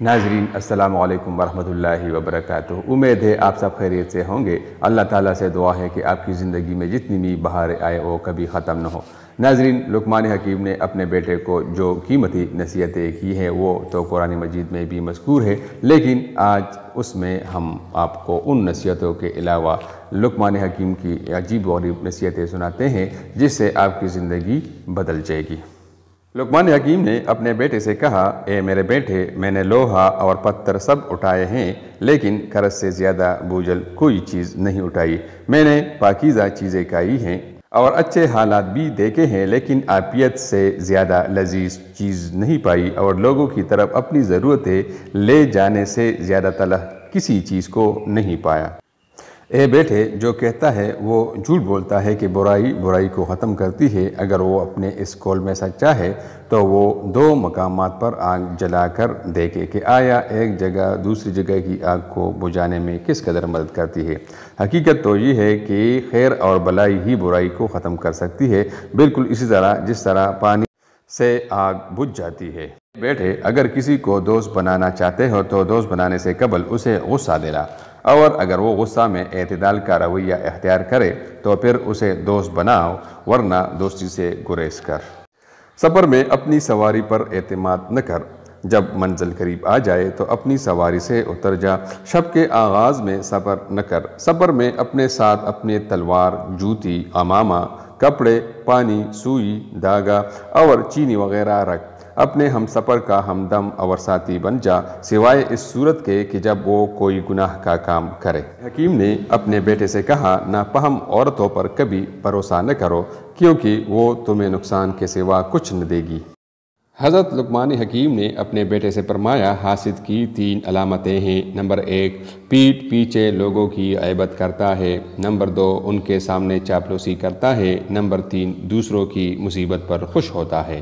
ناظرین السلام علیکم ورحمۃ اللہ وبرکاتہ۔ امید ہے آپ سب خیریت سے ہوں گے۔ اللہ تعالیٰ سے دعا ہے کہ آپ کی زندگی میں جتنی بھی بہاریں آئے وہ کبھی ختم نہ ہو۔ ناظرین، لقمان حکیم نے اپنے بیٹے کو جو قیمتی نصیحتیں کی ہیں وہ تو قرآن مجید میں بھی مذکور ہے، لیکن آج اس میں ہم آپ کو ان نصیحتوں کے علاوہ لقمان حکیم کی عجیب و غریب نصیحتیں سناتے ہیں جس سے آپ کی زندگی بدل جائے گی۔ لقمان حکیم نے اپنے بیٹے سے کہا، اے میرے بیٹے، میں نے لوہا اور پتھر سب اٹھائے ہیں لیکن کرس سے زیادہ بوجھل کوئی چیز نہیں اٹھائی۔ میں نے پاکیزہ چیزیں کھائی ہیں اور اچھے حالات بھی دیکھے ہیں لیکن عافیت سے زیادہ لذیذ چیز نہیں پائی، اور لوگوں کی طرف اپنی ضرورتیں لے جانے سے زیادہ تلخ کسی چیز کو نہیں پایا۔ اے بیٹے، جو کہتا ہے وہ جھوٹ بولتا ہے کہ برائی کو ختم کرتی ہے، اگر وہ اپنے اس قول میں سچا ہے تو وہ دو مقامات پر آگ جلا کر دیکھے کہ آیا ایک جگہ دوسری جگہ کی آگ کو بجھانے میں کس قدر مدد کرتی ہے۔ حقیقت تو یہ ہے کہ خیر اور بلائی ہی برائی کو ختم کر سکتی ہے، بالکل اسی طرح جس طرح پانی سے آگ بجھ جاتی ہے۔ بیٹے، اگر کسی کو دوست بنانا چاہتے ہو تو دوست بنانے سے قبل اسے غصہ دلا، اور اگر وہ غصہ میں اعتدال کا رویہ اختیار کرے تو پھر اسے دوست بناؤ، ورنہ دوستی سے گریز کر۔ سفر میں اپنی سواری پر اعتماد نہ کر، جب منزل قریب آ جائے تو اپنی سواری سے اتر جا۔ شب کے آغاز میں سفر نہ کر، سفر میں اپنے ساتھ اپنے تلوار، جوتی، عمامہ، کپڑے، پانی، سوئی، دھاگا اور چینی وغیرہ رکھ۔ اپنے ہم سفر کا ہمدم اور ساتھی بن جا، سوائے اس صورت کے کہ جب وہ کوئی گناہ کا کام کرے۔ حکیم نے اپنے بیٹے سے کہا، ناپہم عورتوں پر کبھی بھروسہ نہ کرو کیونکہ وہ تمہیں نقصان کے سوا کچھ نہ دے گی۔ حضرت لقمان حکیم نے اپنے بیٹے سے فرمایا، حاسد کی 3 علامتیں ہیں۔ نمبر 1، پیٹھ پیچھے لوگوں کی غیبت کرتا ہے۔ نمبر 2، ان کے سامنے چاپلوسی کرتا ہے۔ نمبر 3، دوسروں کی مصیبت پر خوش ہوتا ہے۔